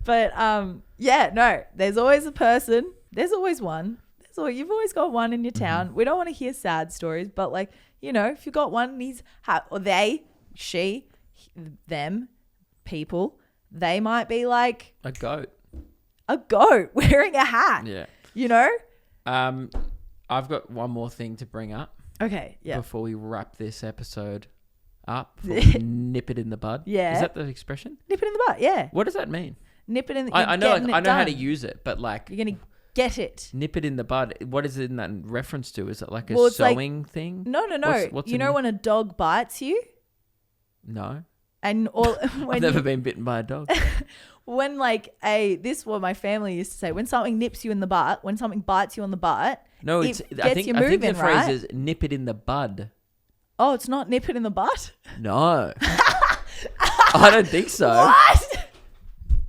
But no, there's always a person. There's always one. You've always got one in your town. We don't want to hear sad stories, but like, you know, if you got one and he's or they, she, them, people, they might be like a goat wearing a hat. Yeah. You know? I've got one more thing to bring up. Okay. Yeah. Before we wrap this episode up, nip it in the bud. Yeah. Is that the expression? Nip it in the butt. Yeah. What does that mean? Nip it in. I know how to use it, but like you're gonna get it. Nip it in the bud. What is it in that reference to? Is it like a Well, it's sewing thing? No. What's you know when a dog bites you? No. And when I've never been bitten by a dog. When this is what my family used to say. When something nips you in the butt, when something bites you on the butt, no, I think the phrase is nip it in the bud. Oh, it's not nip it in the butt? No. I don't think so. What?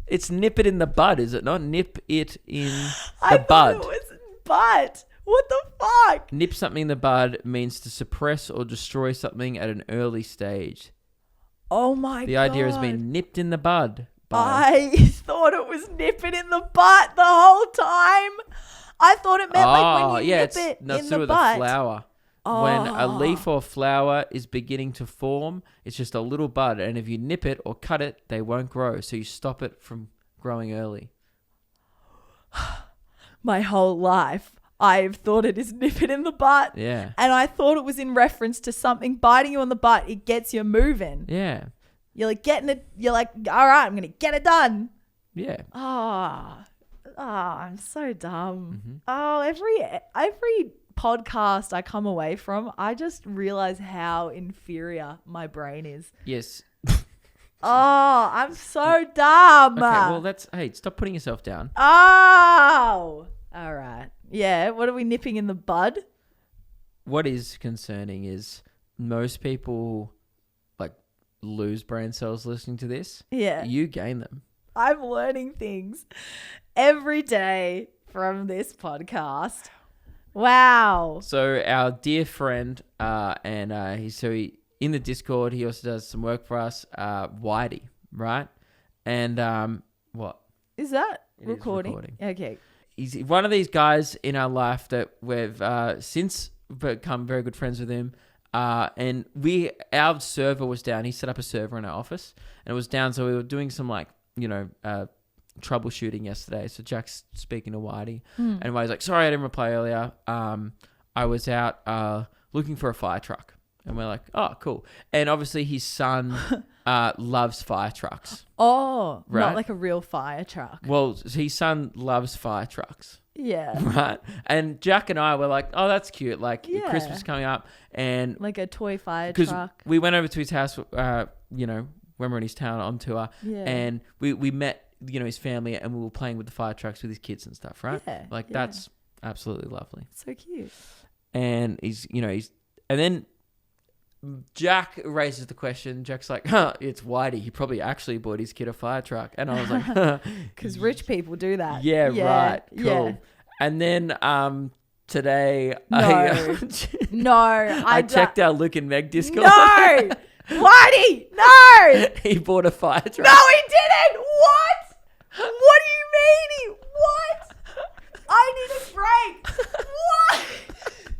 It's nip it in the bud, is it not? Nip it in I the bud. Thought it was butt. What the fuck? Nip something in the bud means to suppress or destroy something at an early stage. Oh my God. The idea has been nipped in the bud. I thought it was nip it in the butt the whole time. I thought it meant like when you nip it in the butt. The flower. Oh. When a leaf or flower is beginning to form, it's just a little bud. And if you nip it or cut it, they won't grow. So you stop it from growing early. My whole life, I've thought it is nip it in the butt. Yeah. And I thought it was in reference to something biting you on the butt. It gets you moving. Yeah. You're like getting it. You're like, all right, I'm going to get it done. Yeah. I'm so dumb. Mm-hmm. Oh, every podcast I come away from, I just realize how inferior my brain is. Yes. I'm so dumb. Okay, well, stop putting yourself down. Oh, all right. Yeah, what are we nipping in the bud? What is concerning is most people like lose brain cells listening to this. Yeah. You gain them. I'm learning things every day from this podcast. Wow. So our dear friend, he in the Discord, he also does some work for us, Whitey, right? And what? Is that It recording? is recording. Okay. He's one of these guys in our life that we've since become very good friends with him. And our server was down. He set up a server in our office and it was down. So we were doing some troubleshooting yesterday. So Jack's speaking to Whitey and Whitey's like, sorry, I didn't reply earlier. I was out looking for a fire truck. And we're like, oh, cool. And obviously his son loves fire trucks. Oh, right? Not like a real fire truck. Well, his son loves fire trucks. Yeah. Right. And Jack and I were like, oh, that's cute. Like Yeah. Christmas is coming up. And Like a toy fire because truck. we went over to his house, when we're in his town on tour. Yeah. And we met, his family and we were playing with the fire trucks with his kids and stuff, right? Yeah. That's absolutely lovely. So cute. And he's and then Jack raises the question. Jack's like, it's Whitey. He probably actually bought his kid a fire truck. And I was like, because rich people do that. yeah, right. Cool. Yeah. And then today, No. I checked our Luke and Meg Discord. No! Whitey! No! He bought a fire truck. No, he didn't! What? Beanie, what? I need a break. What?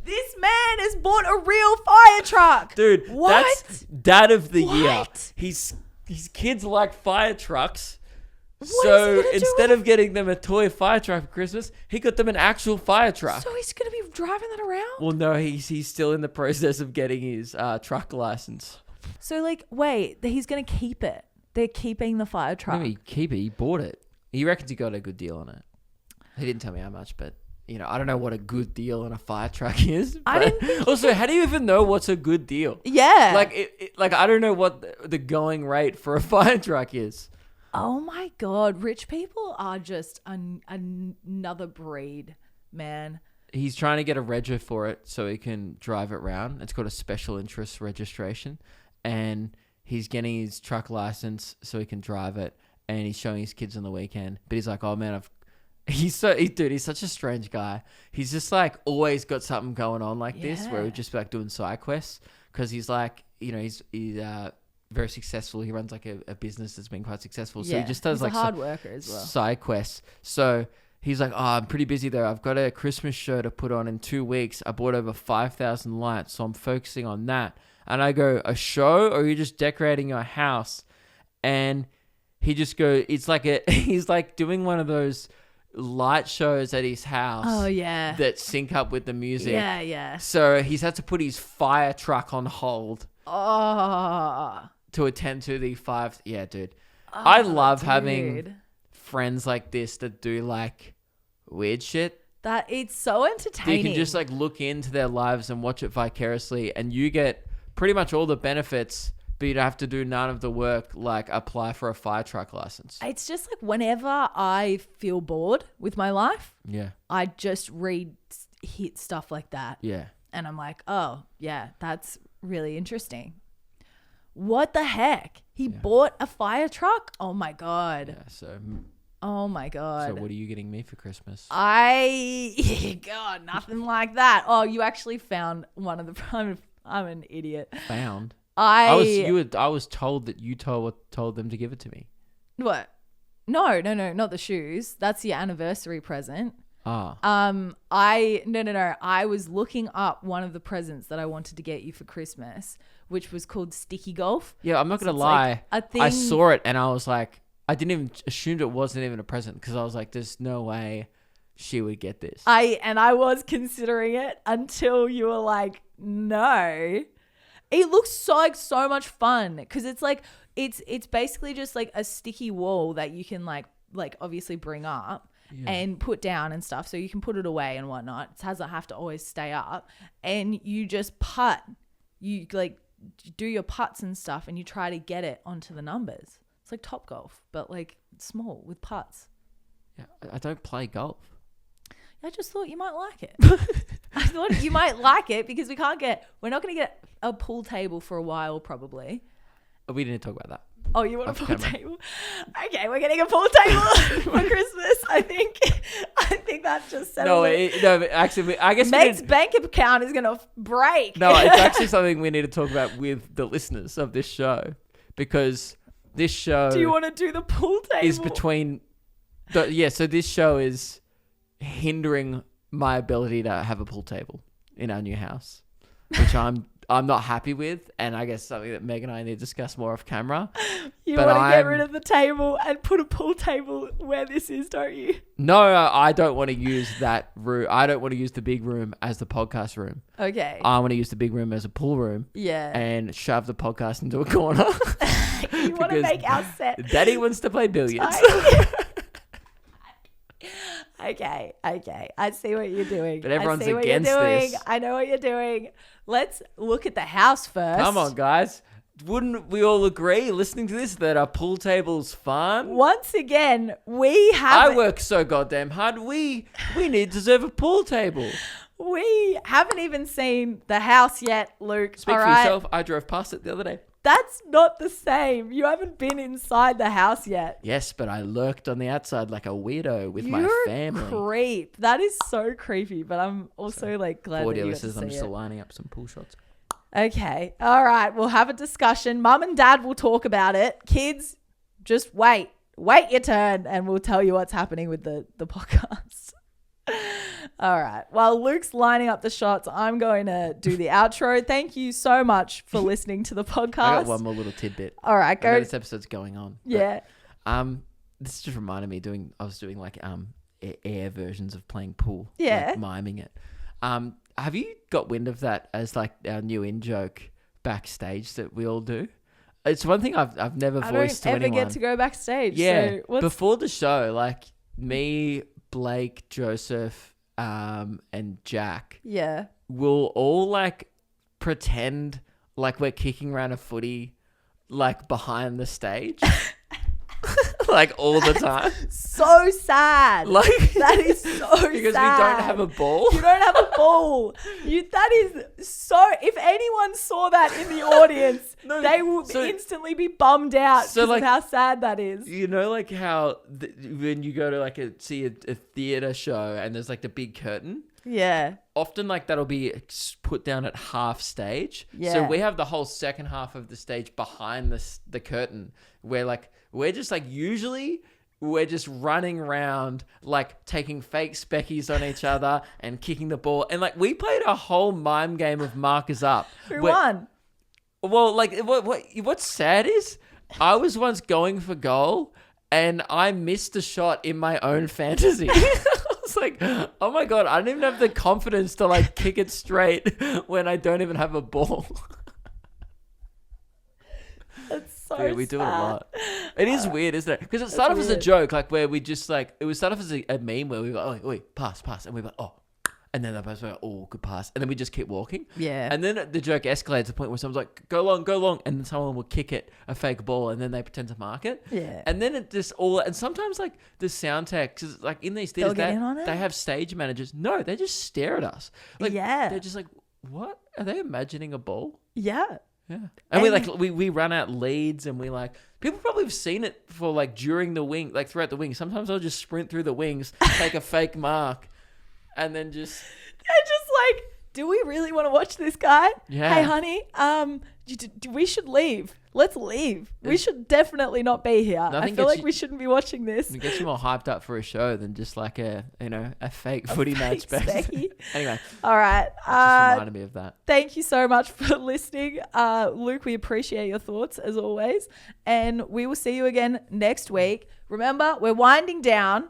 This man has bought a real fire truck. Dude, what? That's Dad of the Year. What? His kids like fire trucks. What So is he gonna do instead with- of getting them a toy fire truck for Christmas, he got them an actual fire truck. So he's going to be driving that around? Well, no, he's still in the process of getting his truck license. So, like, wait, he's going to keep it. They're keeping the fire truck. Maybe keep it. He bought it. He reckons he got a good deal on it. He didn't tell me how much, but I don't know what a good deal on a fire truck is. I didn't think Also, how do you even know what's a good deal? Yeah. Like I don't know what the going rate for a fire truck is. Oh my God. Rich people are just another breed, man. He's trying to get a rego for it so he can drive it around. It's called a special interest registration. And he's getting his truck license so he can drive it. And he's showing his kids on the weekend. But he's like, oh man, he's such a strange guy. He's just like always got something going on like this where he'd just be like doing side quests. Because he's like, he's very successful. He runs like a business that's been quite successful. So he just does he's like a hard worker as well. Side quests. So he's like, oh, I'm pretty busy though. I've got a Christmas show to put on in 2 weeks. I bought over 5,000 lights. So I'm focusing on that. And I go, a show or are you just decorating your house? And he just go, he's like doing one of those light shows at his house. Oh yeah. That sync up with the music. Yeah, yeah. So he's had to put his fire truck on hold. Oh. To attend to the five. Yeah, dude. Oh, I love having friends like this that do like weird shit. That it's so entertaining. You can just like look into their lives and watch it vicariously, and you get pretty much all the benefits, but you don't have to do none of the work, like apply for a fire truck license. It's just like whenever I feel bored with my life, Yeah. I just hit stuff like that. Yeah. And I'm like, oh, yeah, that's really interesting. What the heck? He bought a fire truck? Oh my God. Yeah. So. Oh my God. So what are you getting me for Christmas? God, nothing like that. Oh, you actually found one of the. I'm an idiot. Found. I was told that you told them to give it to me. What? No, not the shoes. That's your anniversary present. Ah. No. I was looking up one of the presents that I wanted to get you for Christmas, which was called Sticky Golf. Yeah, I'm not gonna lie. Like a thing. I saw it and I was like, I didn't even assumed it wasn't even a present because I was like, there's no way she would get this. I was considering it until you were like, no. It looks so much fun because it's like it's basically just like a sticky wall that you can like obviously bring up and put down and stuff, so you can put it away and whatnot. It doesn't have to always stay up, and you just putt. You like do your putts and stuff, and you try to get it onto the numbers. It's like Top Golf, but like small with putts. Yeah, I don't play golf. I just thought you might like it. I thought you might like it because we're not going to get a pool table for a while probably. We didn't talk about that. Oh, you want a pool table? Okay, we're getting a pool table for Christmas. I think that just settled it. No, actually, I guess Meg's bank account is going to break. No, it's actually something we need to talk about with the listeners of this show, because this show... Do you want to do the pool table? ...is between... so this show is hindering my ability to have a pool table in our new house, which I'm not happy with, and I guess something that Meg and I need to discuss more off camera. You want to get rid of the table and put a pool table where this is, don't you? No, I don't want to use that room. I don't want to use the big room as the podcast room. Okay. I want to use the big room as a pool room. Yeah. And shove the podcast into a corner. You want to make our set. Daddy wants to play billiards. Okay. I see what you're doing. But everyone's against this. I know what you're doing. Let's look at the house first. Come on, guys. Wouldn't we all agree, listening to this, that a pool table's fun? Once again, we have... I work so goddamn hard. We deserve a pool table. We haven't even seen the house yet, Luke. Speak for yourself. I drove past it the other day. That's not the same. You haven't been inside the house yet. Yes, but I lurked on the outside like a weirdo with my family. You're a creep. That is so creepy, but I'm also like glad that you got to see I'm just it. lining up some pool shots. Okay. All right. We'll have a discussion. Mum and Dad will talk about it. Kids, just wait. wait your turn and we'll tell you what's happening with the podcast. All right. While Luke's lining up the shots, I'm going to do the outro. Thank you so much for listening to the podcast. I got one more little tidbit. All right, go. I know this episode's going on. Yeah. This just reminded me I was doing like air versions of playing pool. Yeah. Like miming it. Have you got wind of that as like our new in-joke backstage that we all do? It's one thing I've never voiced to anyone. I don't ever get to go backstage. Yeah. So before the show, like me, Blake, Joseph, and Jack. Yeah. Will all like pretend like we're kicking around a footy like behind the stage. Like all the time. So sad. Like that is so because sad. we don't have a ball. You don't have a ball. That is so. If anyone saw that in the audience, they will instantly be bummed out because of how sad that is. You know, like how when you go to like see a theater show and there's like the big curtain. Yeah. Often like that'll be put down at half stage. Yeah. So we have the whole second half of the stage behind the curtain where like we're just like usually we're just running around like taking fake speckies on each other and kicking the ball. And like we played a whole mime game of markers up. Who won? Well, like what's sad is I was once going for goal and I missed a shot in my own fantasy. Like, oh my God, I don't even have the confidence to like kick it straight when I don't even have a ball. That's so we do it a sad. lot. It is weird, isn't it? Because it started off as a joke, like where we just like, it would start off as a meme where we go, oh, wait, pass. And we go, oh. And then the person goes, oh, good pass. And then we just keep walking. Yeah. And then the joke escalates to the point where someone's like, go long. And then someone will kick it, a fake ball, and then they pretend to mark it. Yeah. And then it just and sometimes like the sound techs, like in these theaters, they have stage managers. No, they just stare at us. Like, they're just like, what? Are they imagining a ball? Yeah. Yeah. And we run out leads and we like, people probably have seen it for like during the wing, like throughout the wing. Sometimes I'll just sprint through the wings, take a fake mark. And then they're just like, do we really want to watch this guy? Yeah. Hey, honey, we should leave. Let's leave. We should definitely not be here. I feel like we shouldn't be watching this. It gets you more hyped up for a show than just like a fake footy match. Anyway. All right. Just reminded me of that. Thank you so much for listening. Luke, we appreciate your thoughts as always. And we will see you again next week. Remember, we're winding down.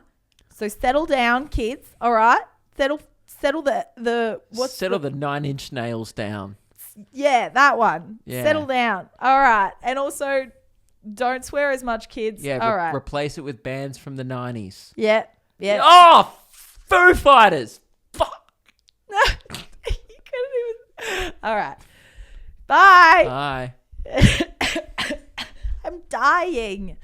So settle down, kids. All right. Settle the 9-inch nails down. Yeah, that one. Yeah. Settle down. All right. And also, don't swear as much, kids. Yeah. All right. Replace it with bands from the 90s. Yeah. Yeah. Oh, Foo Fighters. Fuck. You couldn't even. All right. Bye. Bye. I'm dying.